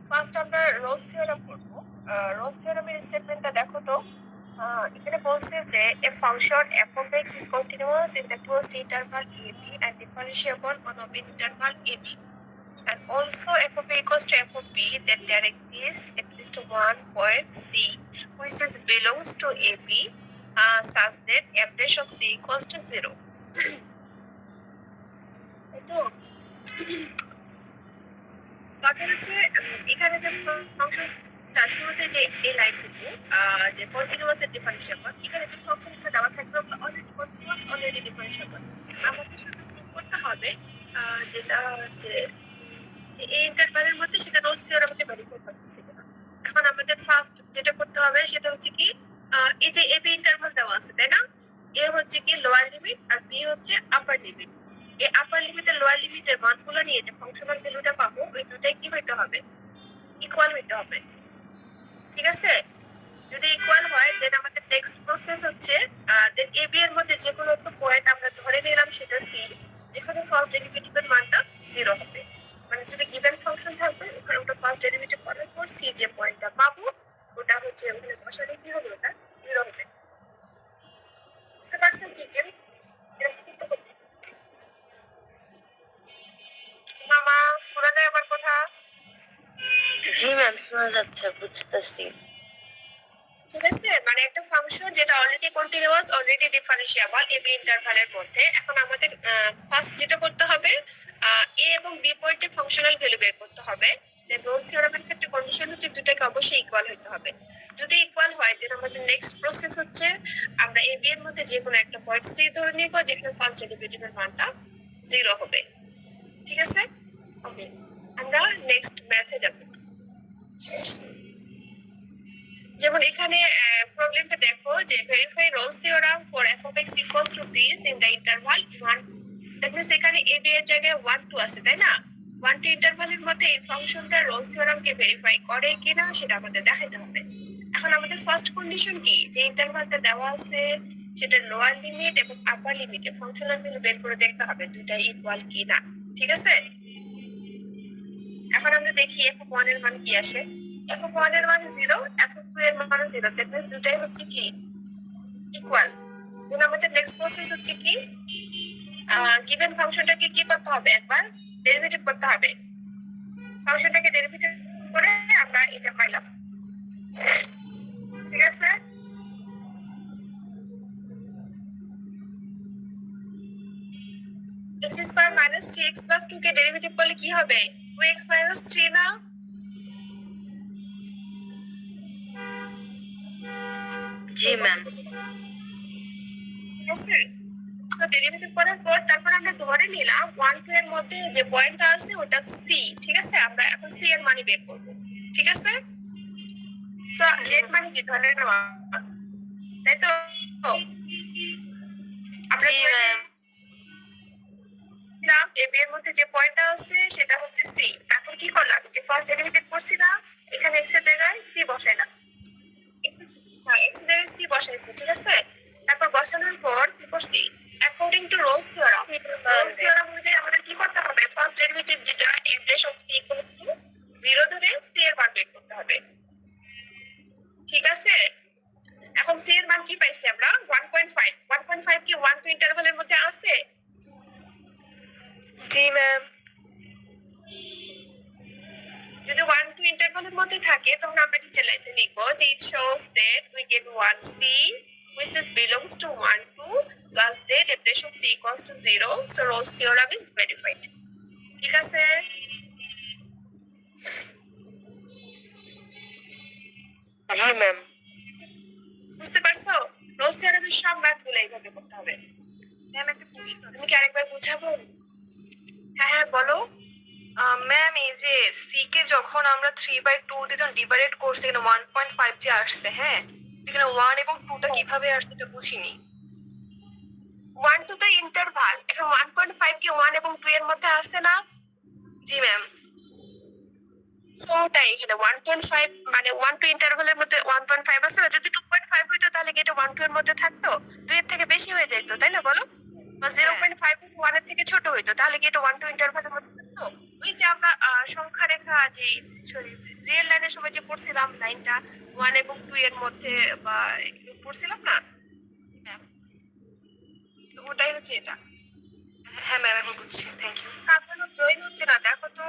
First আমরা Rolle's theorem করব। Rolle's থিওরামের স্টেটমেন্টটা দেখো তো। এখানে বলছে যে a function f of x is continuous in the closed interval ab and differentiable on open interval ab, and also f of a equals to f of b, that there exists at least one point c which is belongs to ab such that f dash of c equals to 0. তো তারপর হচ্ছে এখানে যে ফাংশনটা শুরুতে যে এই লাইনটুকু যে কন্টিনিউয়াস এর ডিফারেন্সিয়েবল, এখানে যে ফাংশনটা দেওয়া থাকবে ওগুলো অলরেডি কন্টিনিউয়াস, অলরেডি ডিফারেন্সিয়েবল। আমাদের শুধু প্রুভ করতে হবে যেটা হচ্ছে যে এই ইন্টারভালের মধ্যে সেটা রোলস থিওরামকে ভেরিফাই করতেছে কিনা। এখন আমাদের ফার্স্ট যেটা করতে হবে সেটা হচ্ছে কি, এই যে এবি ইন্টারভাল দেওয়া আছে তাই না, এ হচ্ছে কি লোয়ার লিমিট আর বি হচ্ছে আপার লিমিট। এই আপার লিমিট আর লোয়ার লিমিটের মানগুলো নিয়ে যে ফাংশনাল ভ্যালুটা পাবো ওই দুটাই কি হইতে হবে, ইকুয়াল হইতে হবে। ঠিক আছে, যদি ইকুয়াল হয় দেন আমাদের নেক্সট প্রসেস হচ্ছে দেন এ বি এর মধ্যে যে কোনো একটা পয়েন্ট আমরা ধরে নিলাম সেটা সি, যেখানে ফার্স্ট ডেরিভেটিভের মানটা 0 হবে। মানে যেটা গিভেন ফাংশন থাকবে ওখানে আমরা ফার্স্ট ডেরিভেটিভ করার পর সি যে পয়েন্টটা পাবো ওটা হচ্ছে ওখানে বসালে কি হবে, ওটা 0 হবে। বুঝতে পারছেন কি কেন এরকম বুঝতে হবে? মামা শোনা যায় আমার কথা? জি ম্যাম, শোনা যাচ্ছে, বুঝতেছি। ঠিক আছে, মানে একটা ফাংশন যেটা already continuous, already differentiable AB ইন্টারভালের মধ্যে। এখন আমাদের ফার্স্ট যেটা করতে হবে এ এবং বি পয়েন্টে ফাংশনাল ভ্যালু বের করতে হবে। দেন রোলস থিওরামের ক্ষেত্রে কন্ডিশন হচ্ছে দুটাকে অবশ্যই ইকুয়াল হতে হবে। যদি ইকুয়াল হয় দেন আমাদের নেক্সট প্রসেস হচ্ছে আমরা এ বি এর মধ্যে যে কোনো একটা পয়েন্ট সি ধরে নিব যেখানে ফার্স্ট ডেরিভেটিভের মানটা 0 হবে। ঠিক আছে, ওকে, আমরা নেক্সট ম্যাথে যাব। যেমন এখানে প্রবলেমটা দেখো যে verify Rolle's theorem for f of x equals to this in the interval 1, that means এখানে a b এর জায়গায় 1 2 আছে তাই না। 1 2 ইন্টারভালের মধ্যে এই ফাংশনটা রোলস থিওরামকে ভেরিফাই করে কিনা সেটা আমাদের দেখাতে হবে। এখন আমাদের ফার্স্ট কন্ডিশন কি, যে ইন্টারভালটা দেওয়া আছে সেটা লোয়ার লিমিট এবং আপার লিমিটে ফাংশনাল ভ্যালু বের করে দেখতে হবে দুইটা ইকুয়াল কিনা। ঠিক আছে, এখন আমরা দেখি f of 1 এর মান কি আসে। f of 1 এর মান 0, f of 2 এর মান 0, দ্যাট মিন্স দুটাই হচ্ছে কি ইকুয়াল। দেন আমাদের নেক্সট প্রসেস হচ্ছে কি, গিভেন ফাংশনটাকে কি করতে হবে, একবার ডেরিভেটিভ করতে হবে। ফাংশনটাকে ডেরিভেটিভ করে আমরা এটা পাইলাম। ঠিক আছে, x square minus 3x plus 2 কে ডেরিভেটিভ করলে কি হবে, 2x মাইনাস 3 না? জি ম্যাম। ঠিক আছে, সো ডেরিভেটিভ করার পর তারপর আমরা ধরে নিলাম 1 2 এর মধ্যে যে পয়েন্টটা আছে ওটা c। ঠিক আছে, আমরা এখন c এর মান বের করব। ঠিক আছে, সো লেট মানে কি ধরে নেওয়া, তাই তো? আমরা নিলাম a b এর মধ্যে যে পয়েন্টটা আছে সেটা হচ্ছে c। তারপর কি করলাম, যে ফার্স্ট ডেরিভেটিভ করছি না, এখানে x এর জায়গায় c বসাইলাম। x এর জায়গায় c বসাইছি। ঠিক আছে, তারপর বসানোর পর কি করছি, according to Rolle's theorem, Rolle's theorem অনুযায়ী আমাদের কি করতে হবে, ফার্স্ট ডেরিভেটিভ যেটা f dash of c equal to 0 ধরে c এর মান বের করতে হবে। ঠিক আছে, এখন c এর মান কি পাইছি আমরা 1.5। 1.5 কি 1 2 ইন্টারভালের মধ্যে আছে? জি ম্যাম। যদি 1 2 ইন্টারভালের মধ্যে থাকে তখন আমরা নিচে লাইনে লিখবো যে it shows that we get 1c which is belongs to 1 2 such that f dash of c equals to 0, so Rolle's theorem is verified. ঠিক আছে, জি ম্যাম। বুঝতে পারছো? Rolle's theorem এর সব ম্যাথগুলো এইভাবে করতে হবে। ম্যাম একটা প্রশ্ন আছে, তুমি কি আরেকবার বুঝাবো? হ্যাঁ হ্যাঁ বলো। ম্যাম, এই যে সি কে যখন আমরা 3/2 দিয়ে যখন ডিভাইড করছি এখানে 1.5 যে আসছে, হ্যাঁ, এখানে 1 এবং 2 টা কিভাবে আসছে এটা বুঝিনি। 1 2 তো ইন্টারভাল, এখন 1.5 কি 1 এবং 2 এর মধ্যে আসছে না? জি ম্যাম। সো ওটাই এখানে 1.5 মানে 1 2 ইন্টারভালের মধ্যে 1.5 আছে না, যদি 2.5 হইতো তাহলে কি এটা 1 2 এর মধ্যে থাকতো? 2 এর থেকে বেশি হয়ে যেত তাই না, বলো? বা 0.5 1 এর থেকে ছোট হইতো তাহলে কি এটা 1 2 ইন্টারভালের মধ্যে থাকতো? ওই যে আমরা সংখ্যা রেখা যে সরি রিয়েল লাইনের সময় যে পড়ছিলাম লাইনটা 1 এবং 2 এর মধ্যে বা পড়ছিলাম না, ম্যাম। তো ওটাই হচ্ছে এটা। হ্যাঁ ম্যাম, এখন বুঝছি, থ্যাংক ইউ। আপনার ড্রয়িং হচ্ছে না, দেখো তো।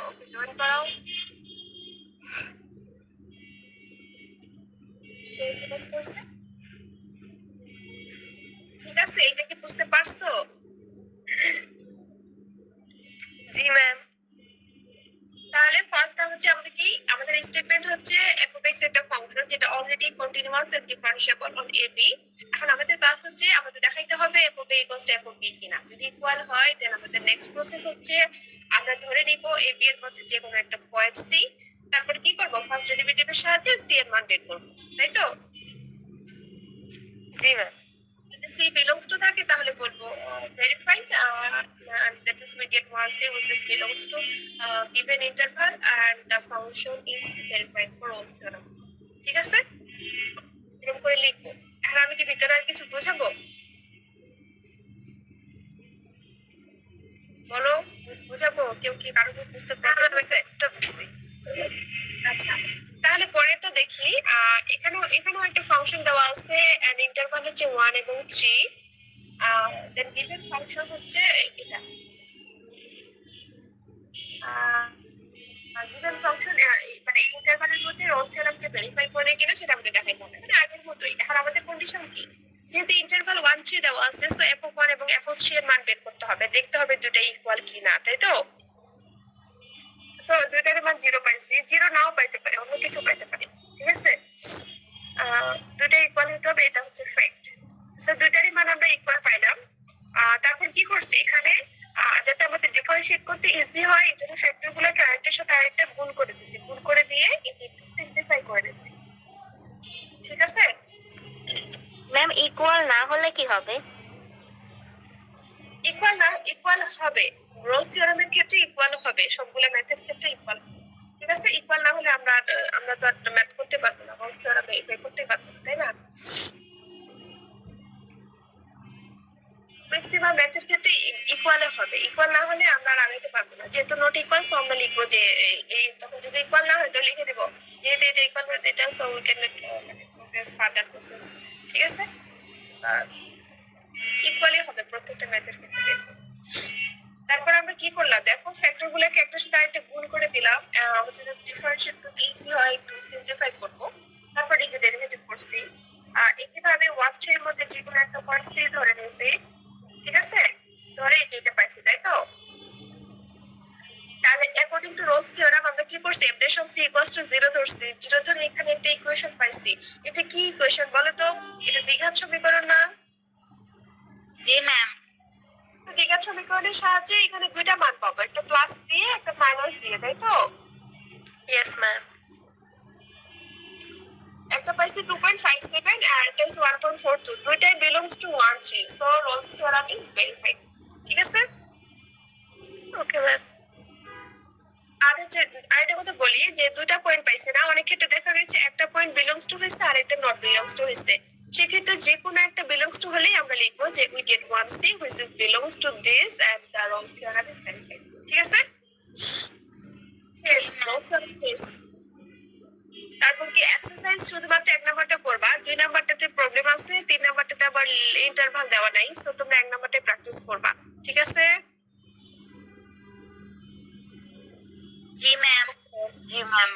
ওকে জয়েন করাও, তো এসএমএস করছে। ঠিক আছে, এটা কি বুঝতে পারছো? জি ম্যাম। তাহলে ফার্স্টটা হচ্ছে আমাদের কি, আমাদের স্টেটমেন্ট হচ্ছে f of x একটা ফাংশন যেটা already continuous and differentiable on a b। এখন আমাদের কাজ হচ্ছে আমাদের দেখাইতে হবে f of a equals to f of b কিনা। যদি ইকুয়াল হয় দেন আমাদের নেক্সট প্রসেস হচ্ছে আমরা ধরে নিব a b এর মধ্যে যে কোনো একটা পয়েন্ট c, তারপর কি করব ফার্স্ট ডেরিভেটিভের সাহায্যে c এর মান বের করব, তাই তো? জি ম্যাম। যদি c belongs to থাকে তাহলে বলবো verified, and that is we get one c which is belongs to given interval and the function is verified for all theorem। ঠিক আছে, এরকম করে লিখবো। এখন আমি কি ভিতরে আর কিছু বোঝাবো? বলো, বোঝাবো? কেউ কি কারো কি বুঝতে প্রবলেম হয়েছে? আচ্ছা, তাহলে পরেরটা দেখি। এখানেও একটা ফাংশন দেওয়া আছে এন্ড ইন্টারভাল হচ্ছে 1 এবং 3। দেন গিভেন ফাংশন হচ্ছে এটা। গিভেন ফাংশন মানে ইন্টারভালের মধ্যে রোলস থিওরামকে ভেরিফাই করে কিনা সেটা আমাদের দেখাইতে হবে, মানে আগের মতোই। এখন আমাদের কন্ডিশন কি, যেহেতু ইন্টারভাল 1 3 দেওয়া আছে, সো f of 1 এবং f of 3 এর মান বের করতে হবে, দেখতে হবে দুটো ইকুয়াল কিনা, তাই তো? সো দুইটার মান 0 পাইছি, 0 নাও পাইতে পারে, অন্য কিছু পাইতে পারে, ঠিক আছে? দুইটা ইকুয়াল হতে হবে, এটা হচ্ছে ফ্যাক্ট। সো দুইটারই মান আমরা ইকুয়াল পাইলাম। তারপর কি করছি এখানে, যাতে আমাদের ডিফারেন্সিয়েট করতে ইজি হয় এই জন্য ফ্যাক্টর গুলোকে আরেকটার সাথে আরেকটা গুণ করে দিচ্ছি, গুণ করে দিয়ে এটা একটু সিম্পলিফাই করে দিচ্ছি, ঠিক আছে? ম্যাম ইকুয়াল না হলে কি হবে? ইকুয়াল না, ইকুয়াল হবে। রোলস থিওরামের ক্ষেত্রে ইকুয়াল হবে, সবগুলো ম্যাথের ক্ষেত্রে ইকুয়াল, ঠিক আছে? ইকুয়াল না হলে আমরা তো ম্যাথ করতে পারবো না, রোলস থিওরাম ভেরিফাই করতে পারবো না, তাই না? ম্যাক্সিমাম ম্যাথের ক্ষেত্রে ইকুয়াল হবে, ইকুয়াল না হলে আমরা আর আগাইতে পারবো না। যেহেতু নট ইকুয়াল, সো আমরা লিখবো যে এই, তখন যদি ইকুয়াল না হয় তো লিখে দেবো যেহেতু এটা ইকুয়াল করে এটা, so we can progress further process, ঠিক আছে? ইকুয়ালি হবে প্রত্যেকটা ম্যাথের ক্ষেত্রে দেখো। তারপর আমরা কি করলাম দেখো, ফ্যাক্টর গুলোকে একটার সাথে আরেকটা গুণ করে দিলাম, আমাদের ডিফারেন্সিয়েট করতে ইজি হয়, একটু সিম্পলিফাই করবো। তারপর এই যে ডেরিভেটিভ করছি, একইভাবে 1 3 এর মধ্যে যে কোনো একটা পয়েন্ট সি ধরে নিয়েছি, ঠিক আছে? ধরে এটা পাইছি, তাই তো? তাহলে অ্যাকর্ডিং টু রোলস থিওরাম আমরা কি করছি, f dash of c equals to 0 ধরছি, 0 ধরে এখানে একটা ইকুয়েশন পাইছি। এটা কি ইকুয়েশন বলো তো? এটা দ্বিঘাত সমীকরণ না? জি ম্যাম। তো দ্বিঘাত সমীকরণের সাহায্যে এখানে দুইটা মান পাবো, একটা প্লাস দিয়ে একটা মাইনাস দিয়ে, তাই তো? Yes ma'am. একটা পাইছি 2.57 আর একটা হচ্ছে 1.42, দুইটাই belongs to 1 3, so Rolle's theorem is verified, ঠিক আছে? Okay ma'am. আর হচ্ছে আরেকটা কথা বলি যে দুইটা পয়েন্ট পাইছে না, অনেক ক্ষেত্রে দেখা গেছে একটা পয়েন্ট বিলংস টু হয়েছে আর একটা নট বিলংস টু হয়েছে। সেক্ষেত্রে যে কোনো একটা বিলংস টু হলেই আমরা লিখবো যে we get one c which is belongs to this and the Rolle's theorem is verified, ঠিক আছে? তারপর কি এক্সারসাইজ শুধুমাত্র 1 নাম্বারটা করবা, 2 নাম্বারটাতে প্রবলেম আছে, 3 নাম্বারটাতে আবার ইন্টারভাল দেওয়া নাই, সো তোমরা 1 নাম্বারটাই প্র্যাকটিস করবা, ঠিক আছে? জি ম্যাম। জি ম্যাম।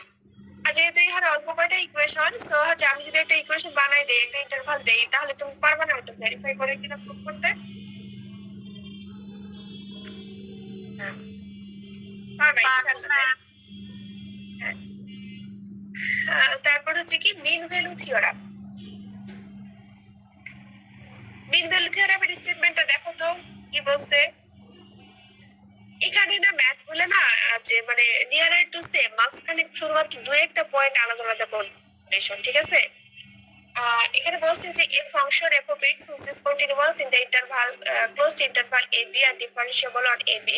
আর যেহেতু এখানে অল্প কয়টা ইকুয়েশন, সো হচ্ছে আমি যদি একটা ইকুয়েশন বানাই দেই, একটা ইন্টারভাল দেই, তাহলে তুমি পারবে না ওটা ভেরিফাই করে কিনা প্রুভ করতে? পারবে ইনশাআল্লাহ, তাই না? হ্যাঁ। তারপর হচ্ছে কি mean value theorem. Mean value থিওরামের স্টেটমেন্টটা দেখো তো কি বলছে। এখানে না ম্যাথ গুলো না যে মানে নিয়ারার টু সেম, মাঝখানে শুধুমাত্র দুই একটা পয়েন্ট আলাদা আলাদা কন্ডিশন, ঠিক আছে? এখানে বলছে যে a function f of x which is continuous in the interval closed interval a b and differentiable on a b,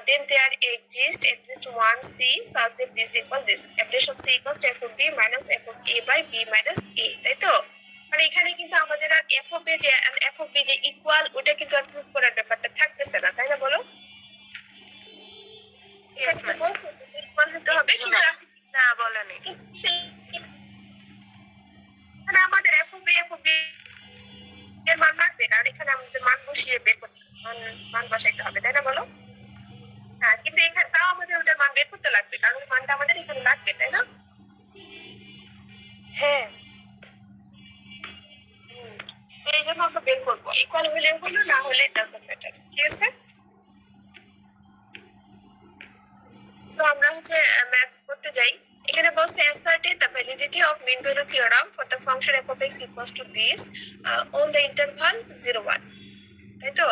then there exists at least one c such that this equal this, f dash of c equals to f of b minus f of a by b minus a, তাই তো? মানে এখানে কিন্তু আমাদের আর f of a যে f of b যে equal ওটা কিন্তু আর প্রুভ করার ব্যাপারটা থাকতেছে না, তাই না বলো? Yes, ma'am. ইকুয়াল হতে হবে, কিন্তু না বলেনি। এখানে আমাদের এফ অফ বি এর মান লাগবে, কারণ এখানে আমাদের মান বসিয়ে বের করতে মান বসাইতে হবে, তাই না বলো? হ্যাঁ, কিন্তু এখানে তাও আমাদের ওটার মান বের করতে লাগবে, কারণ ওই মানটা আমাদের এখানে লাগবে, তাই না? হ্যাঁ। তো এই জন্য আমরা বের করবো, ইকুয়াল হলে হলো, না হলে ডাজন্ট ম্যাটার, ঠিক আছে? সো আমরা হচ্ছে ম্যাথ করতে যাই। এখানে বলছে ascertain the validity of mean value theorem for the function f of x equals to this on the interval 0 1, তাই তো?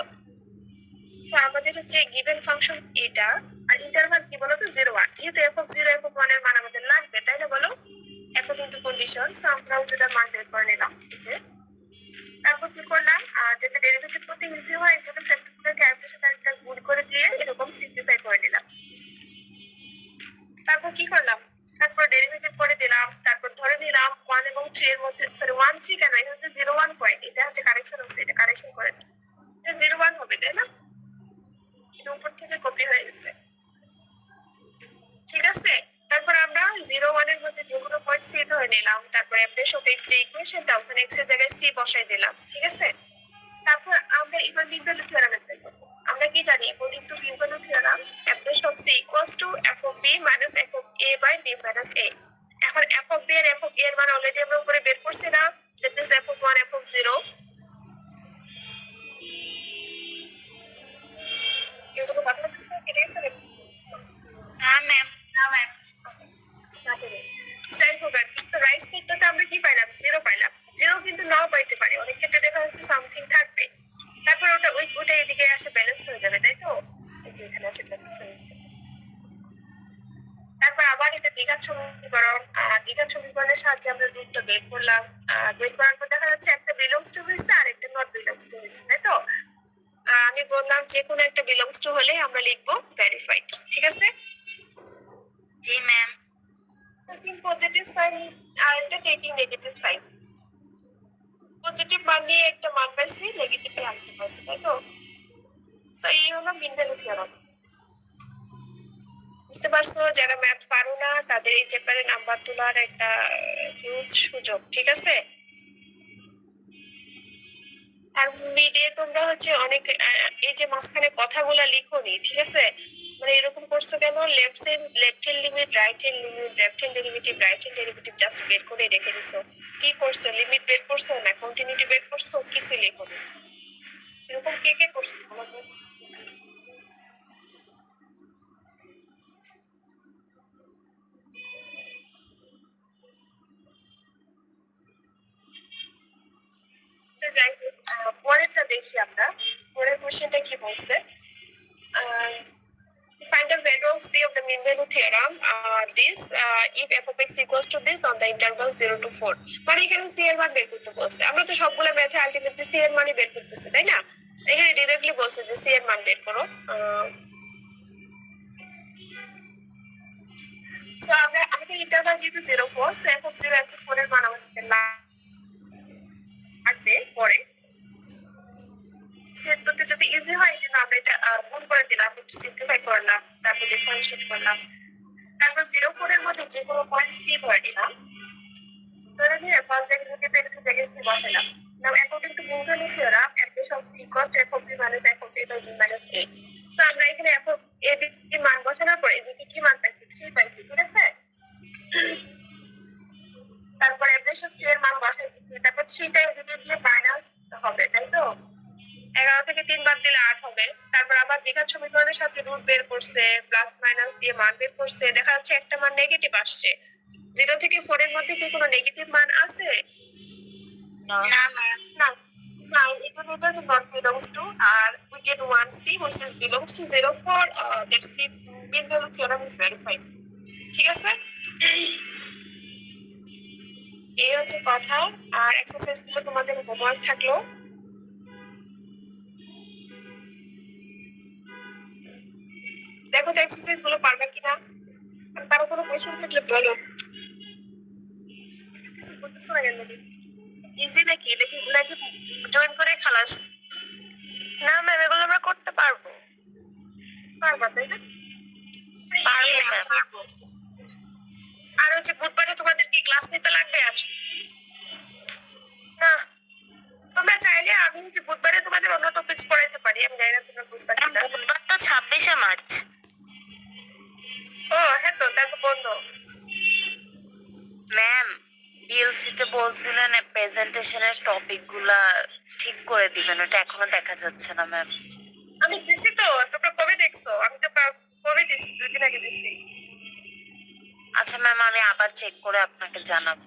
সো আমাদের হচ্ছে গিভেন ফাংশন এটা, আর ইন্টারভাল কি বলো তো 0 1, যেহেতু f of 0 f of 1 এর মান আমাদের লাগবে, তাই না বলো? According to condition. সো আমরা ওটার মান বের করে নিলাম, যে তারপর কি করলাম, যাতে ডেরিভেটিভ করতে ইজি হয় এই জন্য ফ্যাক্টরগুলোকে আরেকটার সাথে আরেকটা গুণ করে দিয়ে এরকম সিম্পলিফাই করে নিলাম। তারপর কি করলাম, তারপর ডেরিভেটিভ করে দিলাম, তারপর ধরে নিলাম 1 এবং 3 এর মধ্যে, সরি 1 3 কেন, এটা হচ্ছে 0 1 পয়েন্ট, এটা হচ্ছে কারেকশন আছে, এটা কারেকশন করে দিই, এটা 0 1 হবে, তাই না? এটা উপর থেকে কপি হয়ে গেছে, ঠিক আছে? তারপর আমরা 0 1 এর মধ্যে যে কোনো পয়েন্ট সি ধরে নিলাম, তারপর এফ অফ এক্স যে ইকুয়েশনটা ওখানে এক্স এর জায়গায় সি বসাই দিলাম, ঠিক আছে? তারপর আমরা এবার মিন ভ্যালু থিওরেম অ্যাপ্লাই করব। আমরা কি জানি, according to mean value theorem f of c equals to f of b minus f of a by b minus a। এখন f অফ b আর f অফ a এর মান অলরেডি আমরা উপরে বের করছি না, that means f of 1 f of 0, এগুলো কথা হচ্ছে এটা আছে না? হ্যাঁ ম্যাম। যাই হোক, আর কিন্তু রাইট সাইডটাতে আমরা কি পাইলাম, 0 পাইলাম। 0 কিন্তু নাও পাইতে পারে, অনেক ক্ষেত্রে দেখা যাচ্ছে সামথিং থাকবে, তারপর ওটা এদিকে আসে ব্যালেন্স হয়ে যাবে, তাই তো? এই যে এখানে আসে ব্যালেন্স হয়ে যাবে। তারপর আবার এটা দ্বিঘাত সমীকরণ, দ্বিঘাত সমীকরণের সাহায্যে আমরা রুটটা বের করলাম, বের করার পর দেখা যাচ্ছে একটা বিলংস টু হয়েছে আর একটা নট বিলংস টু হয়েছে, তাই তো? আমি বললাম যে কোনো একটা বিলংস টু হলে আমরা লিখবো ভেরিফাইড, ঠিক আছে? জি ম্যাম। টেকিং পজিটিভ সাইন আর একটা টেকিং নেগেটিভ সাইন, পজিটিভ মান নিয়ে একটা মান পাইছি, নেগেটিভ নিয়ে আরেকটা পাইছি, তাই তো? সো এই হলো মিন ভ্যালু থিওরেম। বুঝতে পারছো? যারা ম্যাথ পারো না তাদের এই চ্যাপ্টারে নাম্বার তোলার একটা হিউজ সুযোগ, ঠিক আছে? আর মিডে তোমরা হচ্ছে অনেক এই যে মাঝখানে কথাগুলা লিখোনি, ঠিক আছে? মানে এরকম করছো কেন, left hand limit, right hand limit, left hand derivative, right hand derivative just বের করে রেখে দিছো। কি করছো, লিমিট বের করছো না কন্টিনিউটি বের করছো, কিছু লিখোনি। এরকম কে কে করছো আমাদের? তো যাই হোক, পরেরটা দেখি আমরা, পরের কোশ্চেনটা কি বলছে। Find the value of c of the mean value theorem, this if f of x equals to this on the interval 0 to 4, মানে এখানে c এর মান বের করতে বলছে। আমরা তো সবগুলো ম্যাথে আলটিমেটলি c এর মানই বের করতেছি, তাই না? এখানে ডিরেক্টলি বলছে যে c এর মান বের করো। সো আমাদের ইন্টারভাল যেহেতু 0 4, so f of 0 f of 4 এর মান আমাদের লাগবে পরে। সেট করতে যাতে ইজি হয় এই জন্য আমরা এটা গুণ করে দিলাম, একটু সিম্পলিফাই করলাম, তারপর ডিফারেন্সিয়েট করলাম, তারপর 0 4 এর মধ্যে যে কোনো পয়েন্ট সি ধরে নিলাম, ধরে নিয়ে ফার্স্ট ডেরিভেটিভ এর একটু জায়গায় সি বসালাম। Now according to mean value theorem f of c equal to f of b minus f of a by b minus a। তো আমরা এখানে f অফ a এর মান বসানোর পর এদিকে কি মান পাইছি, 3 পাইছি, ঠিক আছে? তারপর f অফ c এর মান বসাই দিচ্ছি, তারপর 3 টা এদিকে দিয়ে মাইনাস হবে, তাই তো? 11 থেকে 3 বাদ দিলে 8 হবে। তারপর আবার দ্বিঘাত সমীকরণের সাথে রুট বের করছে, প্লাস মাইনাস দিয়ে মান বের করছে, দেখা যাচ্ছে একটা মান নেগেটিভ আসছে। 0 থেকে 4 এর মধ্যে কি কোনো নেগেটিভ মান আছে? না ম্যাম। না, না, এটা যে নট বিলংস টু, আর we get 1c which is belongs to 0 4, that's it, mean value theorem is verified, ঠিক আছে? এই হচ্ছে কথা। আর এক্সারসাইজ গুলো তোমাদের হোমওয়ার্ক থাকলো। দেখো তো এক্সারসাইজ গুলো পারবা কিনা, কারো কোনো কোয়েশ্চেন থাকলে বলো। কিছু করতেছো না কেন? ইজি নাকি নাকি নাকি জয়েন করে খালাস? না ম্যাম, এগুলো আমরা করতে পারবো। পারবা, তাই না? পারবো ম্যাম। আর হচ্ছে বুধবারে তোমাদের কি ক্লাস নিতে লাগবে আর না? তোমরা চাইলে আমি হচ্ছে বুধবারে তোমাদের অন্য টপিকস পড়াইতে পারি, আমি জানি না তোমরা বুঝবা ম্যাম কিনা। বুধবার তো 26শে মার্চ। ও হ্যাঁ, তো তা তো বন্ধ। ম্যাম বিএলসি তে বলছিলেন প্রেজেন্টেশনের টপিক গুলা ঠিক করে দিবেন, ওটা এখনো দেখা যাচ্ছে না ম্যাম। আমি দিছি তো, তোমরা কবে দেখছো? আমি তো কবে দিছি, 2 দিন আগে দিছি। আচ্ছা ম্যাম, আমি আবার চেক করে আপনাকে জানাবো।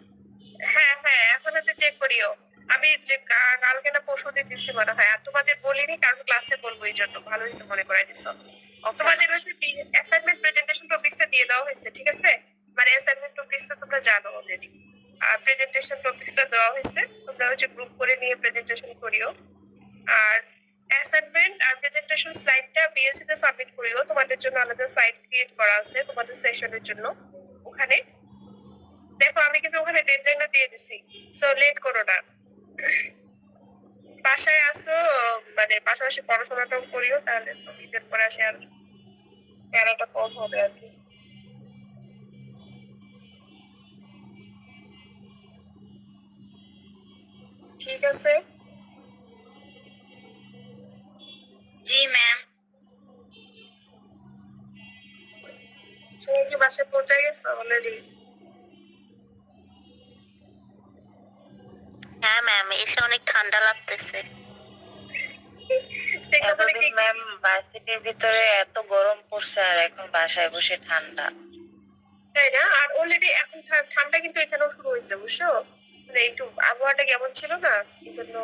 হ্যাঁ হ্যাঁ, এখন হচ্ছে চেক করিও। আমি যে কালকে না পরশু দিন দিচ্ছি মনে হয়, আর তোমাদের বলিনি কারণ ক্লাসে বলবো, এই জন্য ভালো হয়েছে মনে করাই দিছো। তোমাদের হচ্ছে অ্যাসাইনমেন্ট প্রেজেন্টেশন টপিকসটা দিয়ে দেওয়া হয়েছে, ঠিক আছে? মানে অ্যাসাইনমেন্ট টপিকসটা তোমরা জানো অলরেডি, আর প্রেজেন্টেশন টপিকসটা দেওয়া হয়েছে, তোমরা হচ্ছে গ্রুপ করে নিয়ে প্রেজেন্টেশন করিও। আর অ্যাসাইনমেন্ট আর প্রেজেন্টেশন স্লাইডটা বিএসসি তে সাবমিট করিও, তোমাদের জন্য আলাদা সাইট ক্রিয়েট করা আছে তোমাদের সেশনের জন্য। ওখানে দেখো আমি কিন্তু ওখানে ডেডলাইনটা দিয়ে দিছি, সো লেট করো না। বাসায় আসো, মানে পাশাপাশি পড়াশোনাটাও করিও, তাহলে তো ঈদের পরে আসে আর প্যারাটা কম হবে আর কি। ঠিক আছে। জি ম্যাম। তুমি কি বাসায় পৌঁছে গেছো অলরেডি? হ্যাঁ ম্যাম, এসে অনেক ঠান্ডা লাগতেছে। দেখো মানে কি, ম্যাম ভার্সিটির ভিতরে এত গরম পড়ছে আর এখন বাসায় বসে ঠান্ডা। তাই না? আর অলরেডি এখন ঠান্ডা কিন্তু এখানেও শুরু হয়েছে, বুঝছো? মানে একটু আবহাওয়াটা কেমন ছিল না, এই জন্য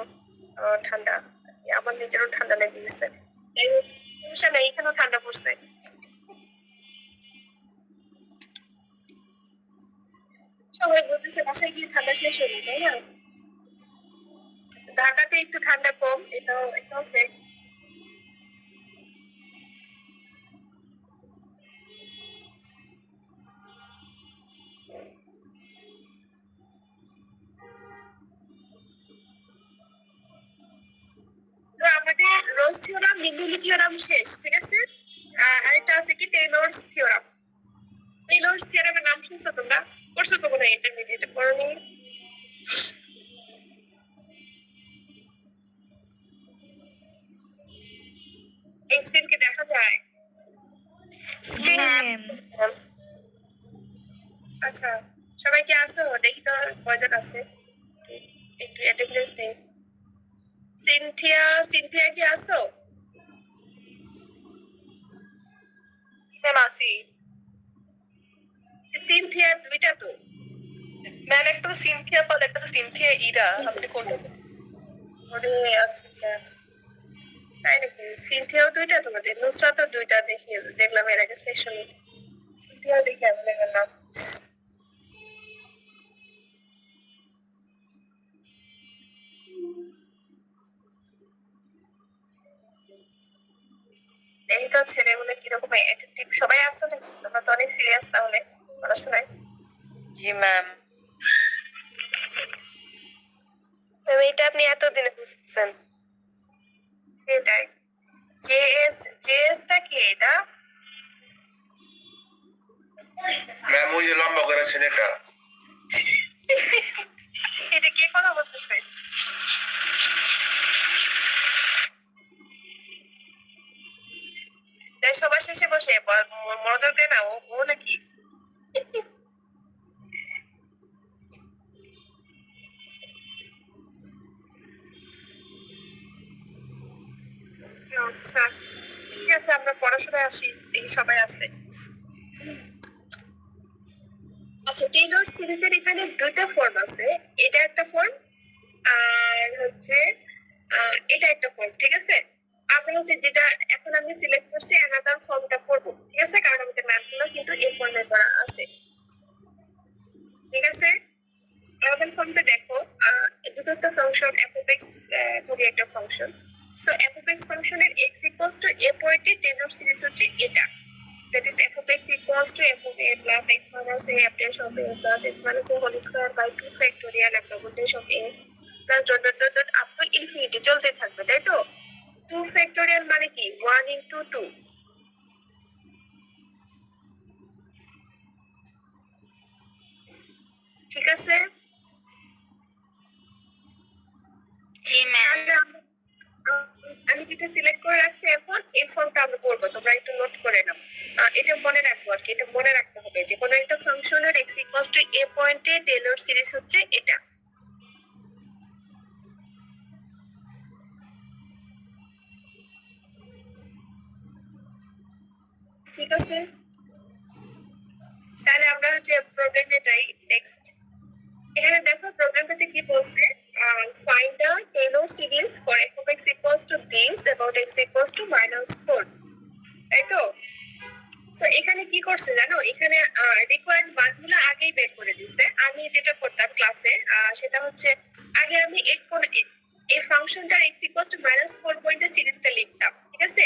ঠান্ডা। আমার নিজেরও ঠান্ডা লেগে গেছে। যাই হোক, সমস্যা নেই, এখানেও ঠান্ডা পড়ছে। সবাই বলতেছে বাসায় গিয়ে ঠান্ডা শেষ হলো, তাই না? ঢাকাতে একটু ঠান্ডা কম, এটাও ফেক। তো আমাদের রোজ থিওরাম, লিঙ্গুইস্টিক থিওরাম শেষ, ঠিক আছে? আরেকটা আছে কি টেইলরস থিওরাম। টেইলরস থিওরামের নাম শুনছো তোমরা? পড়ছো তো মনে হয় ইন্টারমিডিয়েটে, পড়োনি? এই স্ক্রিন কি দেখা যায়? স্ক্রিন, আচ্ছা সবাই কি আসো? দেখি তো কয়জন আছে, একটু অ্যাটেন্ডেন্স নেই। সিনথিয়া কি আসো? ম্যাম আসি। সিনথিয়া দুইটা তো। ম্যাম একটা তো সিনথিয়া পাল, একটা তো সিনথিয়া ইরা, আপনি কোনটা? ওরে আচ্ছা আচ্ছা, তাই নাকি? সিনথিয়াও দুইটা তোমাদের? নুসরাতও দুইটা দেখলাম এর আগে সেশনে। সিনথিয়াও দেখে অ্যাভেলেবেল না। এই তো ছেলেগুলো কিরকম অ্যাটেনটিভ, সবাই আসছো নাকি? তোমরা তো অনেক সিরিয়াস তাহলে পড়াশোনায়। জি ম্যাম। এটা আপনি এতদিনে বুঝতেছেন? সেটাই। জেএসটা কি এটা? ম্যাম ওই যে লম্বা করে ছেলেটা। এটা কে কথা বলতেছে? সবার শেষে বসে মনোযোগ দেয় না ও নাকি? আচ্ছা ঠিক আছে, আমরা পড়াশোনায় আসি, দেখি সবাই আছে। আচ্ছা, টেইলর সিরিজের এখানে দুইটা ফর্ম আছে, এটা একটা ফর্ম আর হচ্ছে এটা একটা ফর্ম, ঠিক আছে? আমরা হচ্ছে যেটা এখন আমি সিলেক্ট করছি অ্যানাদার ফর্মটা করবো, ঠিক আছে? কারণ আমাদের ম্যাথগুলো কিন্তু এই ফর্মে করা আছে, ঠিক আছে? আমাদের ফর্মটা দেখো, দুটো একটা ফাংশন এফএক্স ধরি একটা ফাংশন। সো এফএক্স ফাংশনের x ইকুয়ালস টু a পয়েন্টে টেইলর সিরিজ হচ্ছে এটা, that is f of x equals to f of a plus x minus a f dash of a plus x minus a whole square by 2 factorial f double dash of a plus dot dot dot dot up to infinity চলতে থাকবে, তাই তো? 2 factorial মানে কি 1 into 2, ঠিক আছে? জি ma'am. তাহলে আমি যেটা সিলেক্ট করে রাখছি এখন এই ফর্মটা আমরা করবো, তোমরা একটু নোট করে নাও। এটা মনে রাখবো আর কি, এটা মনে রাখতে হবে যে কোনো একটা ফাংশনের এক্স ইকুয়ালস টু এ পয়েন্টে টেলর সিরিজ হচ্ছে এটা। ঠিক আছে, তাহলে আমরা হচ্ছে প্রবলেমে যাই নেক্সট। এখানে দেখো প্রবলেমটাতে কি বলছে, find the Taylor series for f of x equals to this about x equals to -4, তাই তো? সো এখানে কি করছে জানো, এখানে রিকোয়ার্ড মানগুলো আগেই বের করে দিচ্ছে। আমি যেটা করতাম ক্লাসে সেটা হচ্ছে আগে আমি এই ফাংশনটার x equals to -4 পয়েন্টের সিরিজটা লিখতাম, ঠিক আছে?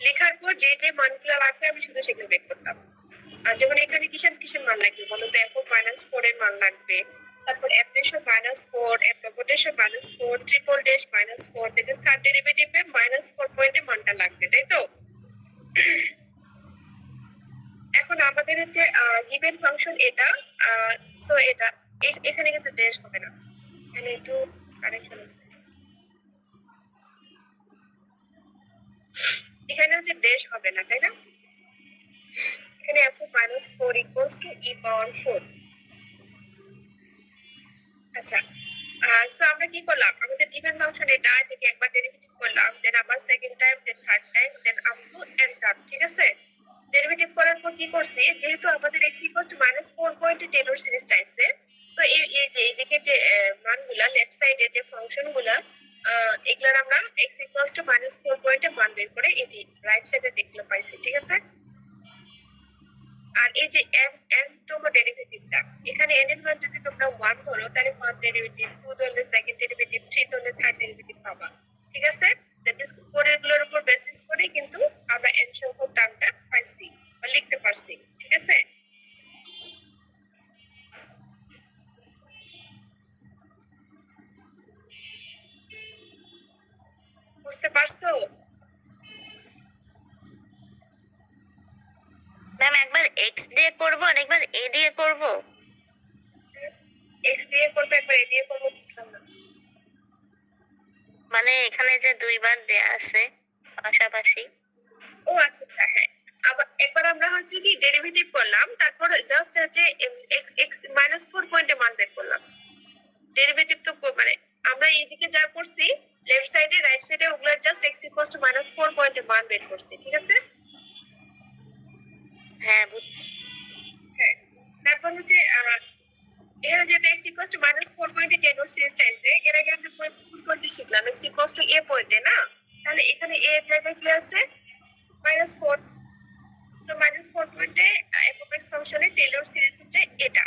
লেখার পর যে যে মানগুলো লাগবে আমি শুধু সেগুলো বের করতাম। আর যেমন এখানে কিসের কিসের মান লাগবে বলো তো, f of -4 এর মান লাগবে, তারপর f dash of -4, f double dash of -4, triple dash -4, that is third derivative এর -4 পয়েন্টে মানটা লাগবে, তাই তো? এখন আমাদের হচ্ছে গিভেন ফাংশন এটা, সো এটা এখানে কিন্তু ড্যাশ হবে না, এখানে একটু কারেকশন আছে, এখানে হচ্ছে ড্যাশ হবে না, তাই না? এখানে f of -4 equals to e power 4। আচ্ছা, সো আমরা কি করলাম, আমাদের গিভেন ফাংশন এটা থেকে একবার ডেরিভেটিভ করলাম, দেন আবার second time, then third time, then up to n term, ঠিক আছে? ডেরিভেটিভ করার পর কি করছি, যেহেতু আমাদের x ইকুয়ালস টু -4 পয়েন্টে টেলর সিরিজ চাইছে, সো এই যে এইদিকে যে মানগুলা লেফট সাইডে যে ফাংশনগুলা এগুলার আমরা x ইকুয়ালস টু -4 পয়েন্টে মান বের করে এই যে রাইট সাইডে দেখলে পাইছি, ঠিক আছে? আর এই যে n তম ডেরিভেটিভটা, এখানে n এর মান যদি তোমরা 1 ধরো তাহলে ফার্স্ট ডেরিভেটিভ, 2 ধরলে সেকেন্ড ডেরিভেটিভ, 3 ধরলে থার্ড ডেরিভেটিভ পাবা, ঠিক আছে? দ্যাট ইজ পরেরগুলোর উপর বেসিস করে কিন্তু আমরা n সংখ্যক টার্মটা পাইছি বা লিখতে পারছি, ঠিক আছে? বুঝতে পারছো? ম্যাম একবার এক্স দিয়ে করব আর একবার এ দিয়ে করব। x দিয়ে করবে একবার a দিয়ে করবো, বুঝলাম না। মানে এখানে যে দুইবার দেয়া আছে পাশাপাশি। ও আচ্ছা আচ্ছা, হ্যাঁ। আবার একবার আমরা হচ্ছে কি ডেরিভেটিভ করলাম, তারপর জাস্ট হচ্ছে x -4 পয়েন্টে মান বের করলাম। ডেরিভেটিভ তো মানে আমরা এইদিকে যা করছি লেফট সাইডে রাইট সাইডে ওগুলা জাস্ট x ইকুয়ালস টু -4 পয়েন্টে মান বের করছি, ঠিক আছে? হ্যাঁ বুঝছি। হ্যাঁ, তারপর হচ্ছে এখানে যেহেতু x ইকুয়ালস টু -4 পয়েন্টে টেলর সিরিজ চাইছে, এর আগে আমরা কোন পয়েন্টে শিখলাম x ইকুয়ালস টু a পয়েন্টে না, তাহলে এখানে a এর জায়গায় কি আছে, -4। সো -4 পয়েন্টে f of x ফাংশনের টেলর সিরিজ হচ্ছে এটা।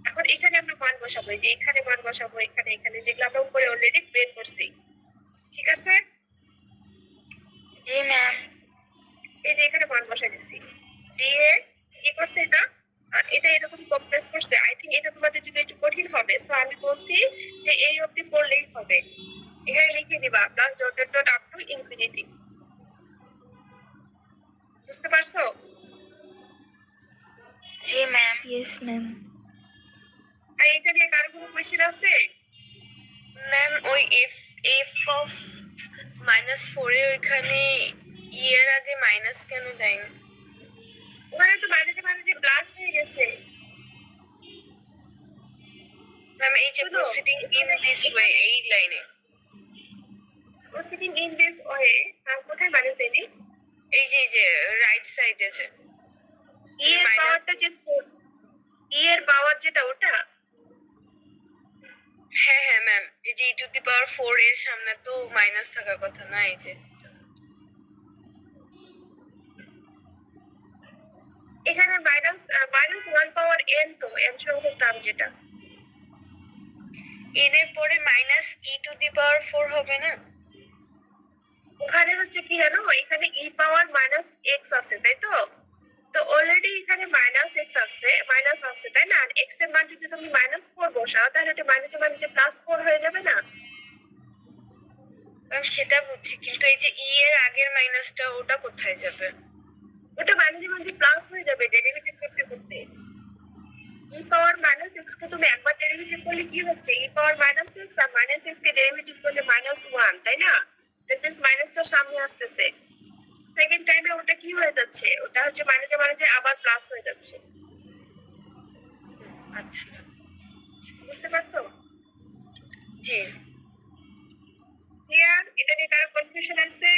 এখন এখানে আমরা মান বসাবো, এই যে এখানে মান বসাবো, এখানে এখানে যেগুলো আমরা উপরে অলরেডি বের করছি, ঠিক আছে? জি ম্যাম। এই যে এখানে মান বসাই দিছি, দিয়ে কি করছে এটা, এটা এরকম কমপ্রেস করছে। আই থিংক এটা তোমাদের জন্য একটু কঠিন হবে, সো আমি বলছি যে এই অবধি পড়লেই হবে। এখানে লিখে দিবা plus dot dot dot up to infinity. বুঝতে পারছো? জি ম্যাম। Yes ma'am. আর এটা নিয়ে কারো কোনো কোয়েশ্চেন আছে? ম্যাম ওই এফ অফ -4 এর ওইখানে ই এর আগে মাইনাস কেন দেয়নি? ওখানে তো মাঝে মাঝে প্লাস হয়ে গেছে। ম্যাম এই যে শুনো, প্রসিডিং ইন দিস ওয়ে এই লাইনে, প্রসিডিং ইন দিস ওয়ে, কোথায় মাইনাস দেয়নি? এই যে রাইট সাইডে যে ই এর পাওয়ারটা যে ই এর পাওয়ার যেটা ওটা, হ্যাঁ হ্যাঁ ম্যাম, এই যে e⁴ এর সামনে তো মাইনাস থাকার কথা না, এই যে এখানে -1 পাওয়ার n, তো n সংখ্যক টার্ম যেটা, n এর পরে -e⁴ হবে না? ওখানে হচ্ছে কি জানো, এখানে ই পাওয়ার -x আছে, তাই তো? তো অলরেডি এখানে -x আছে, মাইনাস আছে, তাই না? আর x এর মান যদি তুমি -4 বসাও তাহলে এটা মাইনাসে +4 হয়ে যাবে না? ম্যাম সেটা বুঝছি, কিন্তু এই যে ই এর আগের মাইনাসটা ওটা কোথায় যাবে? ওটা মাঝে প্লাস হয়ে যাবে ডেরিভেটিভ করতে করতে। ই পাওয়ার মাইনাস এক্স কে তুমি একবার ডেরিভেটিভ করলে কি হচ্ছে, ই পাওয়ার মাইনাস এক্স আর মাইনাস এক্স কে ডেরিভেটিভ করলে -1, তাই না? দ্যাট মিন্স মাইনাসটা সামনে আসতেছে, সেকেন্ড টাইমে ওটা কি হয়ে যাচ্ছে, ওটা হচ্ছে মাইনাসে মাইনাসে আবার প্লাস হয়ে যাচ্ছে। আচ্ছা। বুঝতে পারছো? জি। ক্লিয়ার? এটা নিয়ে কারো কনফিউশন আছে?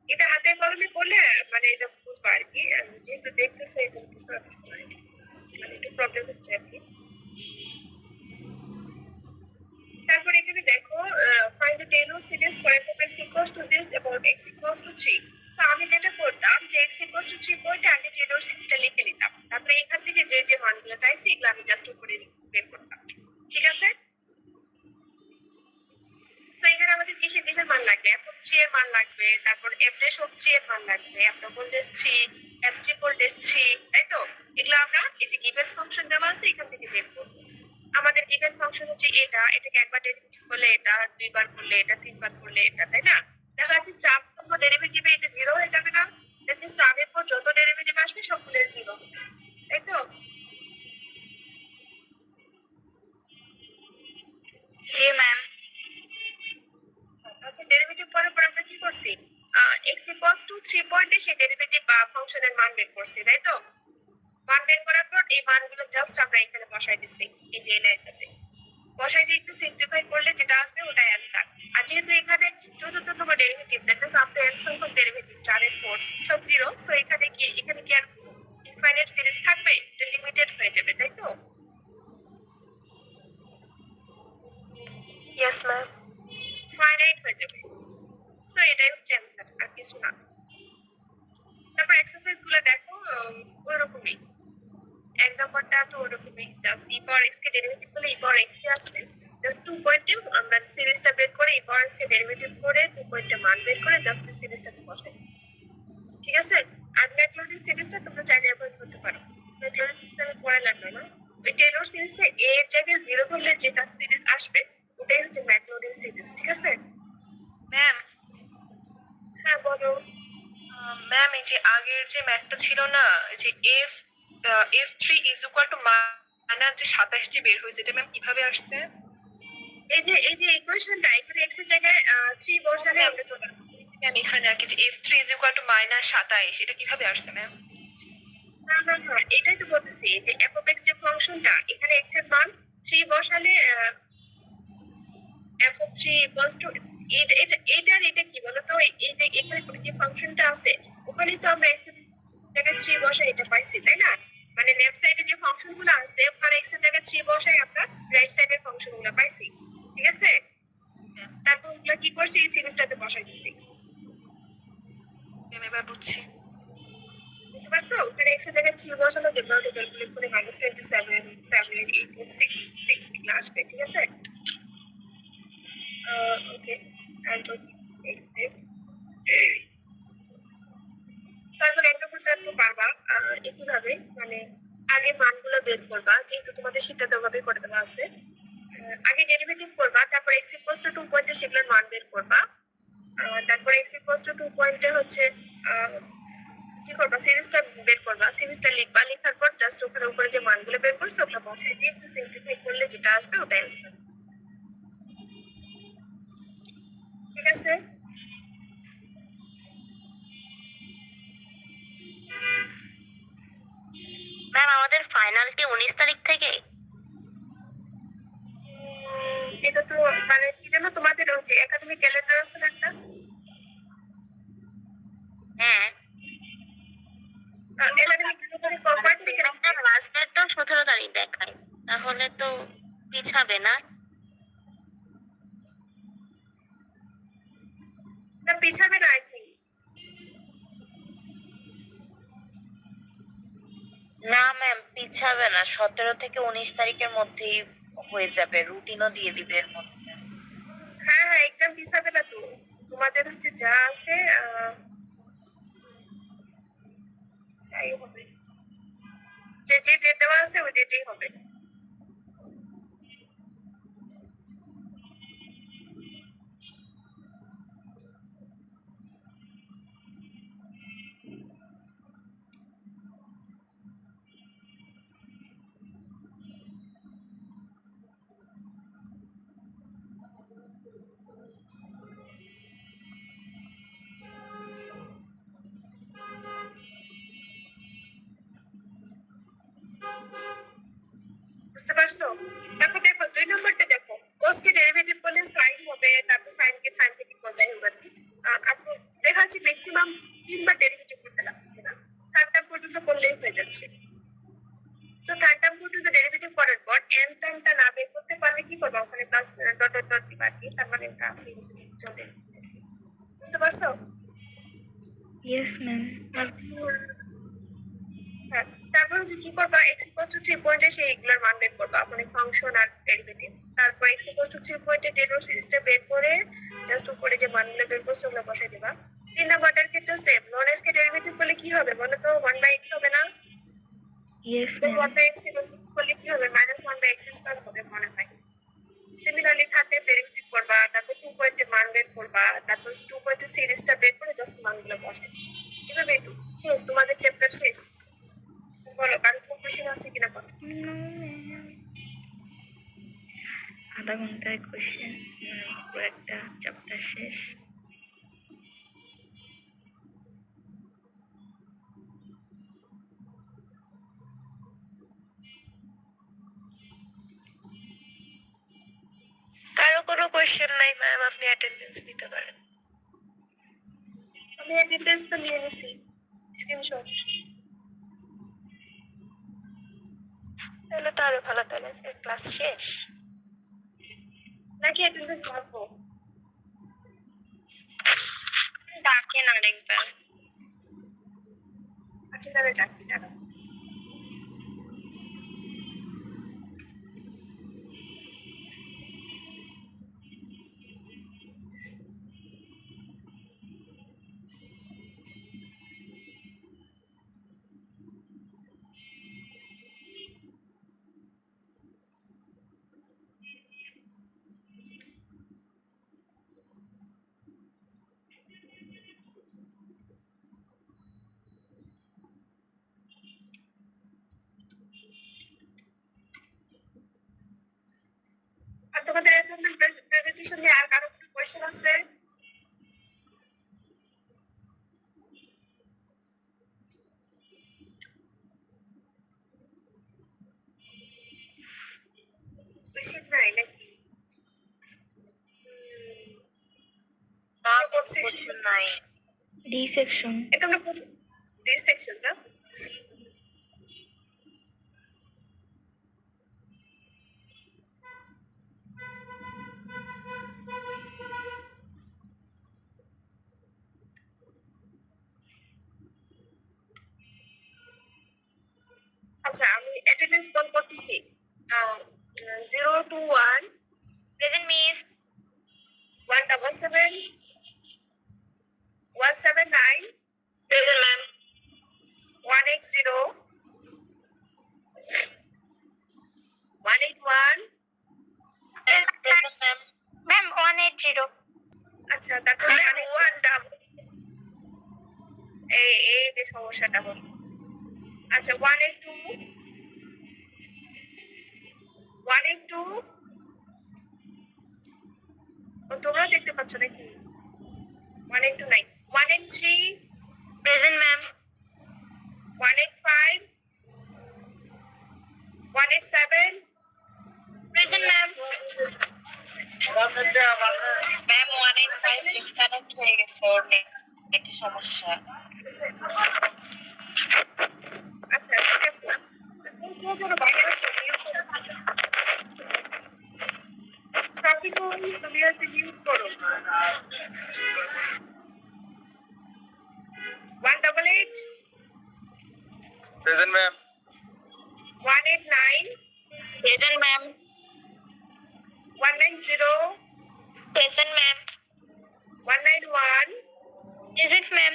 এটা হাতে কলমে করলে মানে এটা বুঝবা আর কি, আমি যেহেতু দেখতেছি এটা বুঝতে পারতেছি না, মানে একটু প্রবলেম হচ্ছে আর কি। তারপর এখানে দেখো find the Taylor series for f of x equals to this about x equals to 3। তো আমি যেটা করতাম যে x equals to 3 বলতে আগে টেলর সিরিজটা লিখে নিতাম, তারপরে এখান থেকে যে যে মানগুলো চাইছি এগুলো আমি জাস্ট উপরে বের করতাম। ঠিক আছে? তো এখানে আমাদের কিসের কিসের মান লাগবে, f of 3 এর মান লাগবে, তারপর f dash of 3 এর মান লাগবে, f double dash 3, f triple dash 3, তাই তো? এগুলো আমরা এই যে গিভেন ফাংশন দেওয়া আছে এখান থেকে বের করবো। আমাদের গিভেন ফাংশন হচ্ছে এটা, এটাকে একবার ডেরিভেটিভ করলে এটা, দুইবার করলে এটা, তিনবার করলে এটা, তাই না? দেখা যাচ্ছে চারতম ডেরিভেটিভে এটা 0 হয়ে যাবে না? দ্যাট মিন্স চারের পর যত ডেরিভেটিভ আসবে সবগুলো 0 হবে, তাই তো? জি ম্যাম। তারপর ডেরিভেটিভ করার পর আমরা কি করছি, x equals to 3 পয়েন্টে সেই ডেরিভেটিভ বা ফাংশনের মান বের করছি, তাই তো? মান বের করার পর এই মানগুলো জাস্ট আমরা এখানে বসাই দিচ্ছি এই যে লাইনটাতে, বসাই দিয়ে একটু সিম্পলিফাই করলে যেটা আসবে ওটাই অ্যান্সার। আর যেহেতু এখানে চতুর্থতম ডেরিভেটিভ, দ্যাট মিন্স আপনি n সংখ্যক ডেরিভেটিভ 4 এর 4 সব 0, সো এখানে কি আর ইনফাইনাইট সিরিজ থাকবে, এটা লিমিটেড হয়ে যাবে, তাই তো? Yes ma'am. ফাইনাইট হয়ে যাবে, সো এটাই হচ্ছে অ্যান্সার, আর কিছু না। তারপর এক্সারসাইজ গুলো দেখো ওইরকমই, এক নাম্বারটা তো ওরকমই, জাস্ট ই পাওয়ার এক্স কে ডেরিভেটিভ করলে ই পাওয়ার এক্স আসবে, জাস্ট 2 পয়েন্টে আমরা সিরিজটা বের করে ই পাওয়ার এক্স কে ডেরিভেটিভ করে 2 পয়েন্টে মান বের করে জাস্ট সিরিজটাকে বসাই। ঠিক আছে? আর ম্যাকলরিন সিরিজটা তোমরা চাইলে অ্যাভয়েড করতে পারো, ম্যাকলরিন সিস্টেমে পড়া লাগবে না। ওই টেলর সিরিজে এ এর জায়গায় 0 ধরলে যেটা সিরিজ আসবে ওটাই হচ্ছে ম্যাকলরিন সিরিজ। ঠিক আছে? ম্যাম, হ্যাঁ বলো। ম্যাম এই যে আগের যে ম্যাথটা ছিল না, এই যে f3 is equal to minus যে 27 টি বের হয়েছে, এটা ম্যাম কিভাবে আসছে? এই যে ইকুয়েশনটা এখানে x এর জায়গায় 3 বসালে আমরা চলে আসবে। ম্যাম এখানে আর কি যে f3 is equal to minus 27, এটা কিভাবে আসছে ম্যাম? না না না, এটাই তো বলতেছি যে f of x যে ফাংশনটা এখানে x এর মান 3 বসালে f of 3 equals to এটা কি বলতো, এই যে এখানে যে ফাংশনটা আছে ওখানে তো আমরা x এর জায়গায় 3 বসাই এটা পাইছি, তাই না? মানে লেফট সাইডে যে ফাংশনগুলো আছে ওখানে x এর জায়গায় 3 বসাই আমরা রাইট সাইডের ফাংশনগুলো পাইছি। ঠিক আছে? তারপর ওগুলো কি করছি, এই সিরিজটাতে বসাই দিছি। ম্যাম এবার বুঝছি। বুঝতে পারছো? ওখানে x এর জায়গায় 3 বসালে দেখবা ওটা ক্যালকুলেট করে -27 7 8 6 6 এগুলো আসবে। ঠিক আছে? ওকে, তারপর একটা প্রশ্ন তো পারবা একইভাবে, মানে আগে মানগুলো বের করবা, যেহেতু তোমাদের শীটটা ওভাবে করে দেওয়া আছে। আগে ডেরিভেটিভ করবা, তারপর x ইকুয়ালস টু 2 পয়েন্টে সেগুলোর মান বের করবা, তারপর x ইকুয়ালস টু 2 পয়েন্টে হচ্ছে কি করবা, সিরিজটা বের করবা, সিরিজটা লিখবা, লেখার পর জাস্ট ওখানে উপরে যে মানগুলো বের করছো ওটা বসাই দিয়ে একটু সিম্পলিফাই করলে যেটা আসবে ওটাই অ্যান্সার। ঠিক আছে? ম্যাম আমাদের ফাইনাল কি 19 তারিখ থেকে? এটা তো মানে কি জানো, তোমাদের হচ্ছে একাডেমিক ক্যালেন্ডার আছে না একটা, হ্যাঁ। একাডেমিক ক্যালেন্ডারে কয়দিন থেকে রাখবে? লাস্ট ডেট তো 17 তারিখ দেখায়, তাহলে তো পিছাবে না? না পিছাবে না, আই থিঙ্ক। না ম্যাম, পিছাবে না, 17 থেকে 19 তারিখের মধ্যেই হয়ে যাবে, রুটিনও দিয়ে দিবে এর মধ্যে। হ্যাঁ হ্যাঁ, এক্সাম পিছাবে না তো, তোমাদের হচ্ছে যা আছে তাই হবে, যে যে ডেট দেওয়া আছে ওই ডেটেই হবে। বুঝতে পারছো? তারপর দেখো 2 নম্বরটা দেখো, cos কে ডেরিভেটিভ করলে sin হবে, তারপর sin কে sin থেকে cos যাই হোক আর কি। আপনি দেখা যাচ্ছে ম্যাক্সিমাম 3 বার ডেরিভেটিভ করতে লাগছে না, থার্ড টার্ম পর্যন্ত করলেই হয়ে যাচ্ছে। সো থার্ড টার্ম পর্যন্ত ডেরিভেটিভ করার পর n টার্মটা না বের করতে পারলে কি করবো, ওখানে প্লাস ডট ডট ডট দিবা আর কি, তার মানে ওটা চলবে। বুঝতে পারছো? Yes ma'am. হ্যাঁ, তারপর হচ্ছে কি করবা, x ইকুয়ালস টু 3 পয়েন্টে সেই এগুলার মান বের করবা, মানে ফাংশন আর ডেরিভেটিভ। তারপর x ইকুয়ালস টু 3 পয়েন্টে টেলর সিরিজটা বের করে জাস্ট উপরে যে মানগুলো বের করছো ওগুলো বসাই দিবা। 3 নাম্বারটার ক্ষেত্রে সেম, নন x কে ডেরিভেটিভ করলে কি হবে বলো তো, 1/x হবে না? ইয়েস তো ম্যাম। 1/x কে ডেরিভেটিভ করলে কি হবে, -1/x স্কয়ার হবে মনে হয়। সিমিলারলি থার্ড টাইম ডেরিভেটিভ করবা, তারপর 2 পয়েন্টে মান বের করবা, তারপর 2 পয়েন্টে সিরিজটা বের করে জাস্ট মানগুলো বসাই। এভাবেই তো শেষ, তোমাদের চ্যাপ্টার শেষ। বলো কারো কোনো কোশ্চেন আছে কিনা বলো। No, ma'am. আধা ঘন্টায় কোশ্চেন, মানে পুরো একটা চ্যাপ্টার শেষ। কারো কোনো কোয়েশ্চেন নাই ম্যাম, আপনি অ্যাটেন্ডেন্স নিতে পারেন। আমি অ্যাটেন্ডেন্স তো নিয়ে নিছি, স্ক্রিনশট। তাহলে তো আরো ভালো, তাহলে ক্লাস শেষ। নাকি অ্যাটেন্ডেন্স রাখবো? ডাকেন আরেকবার। আচ্ছা তাহলে চাকরি টাকা। আর তোমাদের অ্যাসাইনমেন্ট প্রেজেন্টেশন নিয়ে আর কারো কোনো কোশ্চেন আছে? কোশ্চেন নাই নাকি? না কোন সেকশন কোশ্চেন নাই। D section. এটা আমরা কোন দিস সেকশন না? আচ্ছা আমি অ্যাটেন্ডেন্স কল করতেছি। 0 to 1 present miss. 177 179 present ma'am. 180 181। Present ma'am. Ma'am 180। আচ্ছা তারপর 1 ডাবল, এই যে সমস্যাটা হলো। আচ্ছা 182 182। ও তোমরা দেখতে পাচ্ছ নাকি? 182 নাই। 183 present ma'am. 185 187 present ma'am. Ma'am 185 disconnect হয়ে গেছে, ওর নেট সমস্যা। আচ্ছা ঠিক আছে। কেউ যেন বাইরে আসো, সবকিছু তুমি হচ্ছে মিউট করো। 188 present ma'am. 189 present ma'am. 190 present ma'am. 191 present ma'am.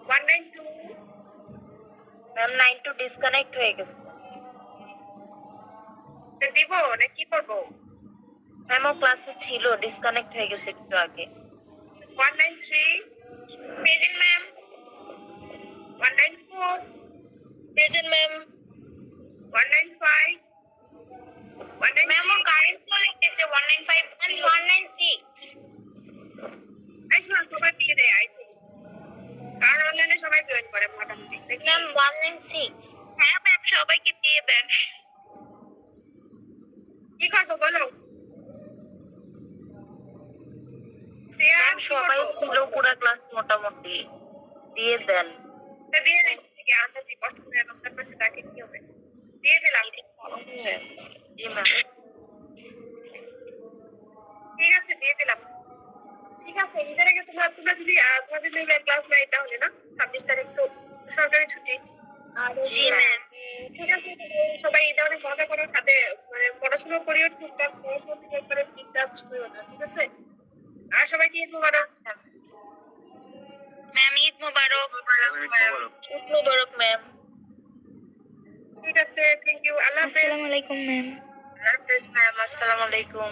192 ma'am 92 disconnect হয়ে গেছে। দিব না কি করবো? ম্যাম ও ক্লাসে ছিল, ডিসকানেক্ট হয়ে গেছে একটু আগে। 193 present ma'am. 194 present ma'am. 195 ma'am ও কারেন্ট চলে গেছে 195 ছিল। 196। এই শোনো সবাই দিয়ে দেয় আই থিঙ্ক, কারণ অনলাইনে সবাই জয়েন করে মোটামুটি নাকি? ম্যাম 196। হ্যাঁ ম্যাম সবাইকে দিয়ে দেন। কি করবো বলো? সিয়াম, ম্যাম কি সবাই করবো? ছিল পুরা ক্লাস মোটামুটি, দিয়ে দেন। তা দিয়ে দেখি থেকে আমরা যে কষ্ট করে আপনার পাশে তাকে কি হবে? দিয়ে দিলাম। জি ম্যাম। ঠিক আছে, দিয়ে দিলাম। ঠিক আছে, ঈদের আগে তোমরা যদি তোমাদের ক্লাস নাই তাহলে না, 26 তারিখ তো সরকারি ছুটি। আর জি ম্যাম। ঠিক আছে, সবাই ঈদে অনেক মজা করার সাথে মানে পড়াশোনা করিও টুকটাক, পড়াশোনা থেকে একবারে ডিসটার্ব করিও না, ঠিক আছে? আর সবাইকে ঈদ মোবারক। ম্যাম ঈদ মোবারক। ঈদ মোবারক ম্যাম। ঠিক আছে, থ্যাংক ইউ, আল্লাহ হাফেজ। আসসালামু আলাইকুম ম্যাম। আল্লাহ হাফেজ ম্যাম, আসসালামু আলাইকুম।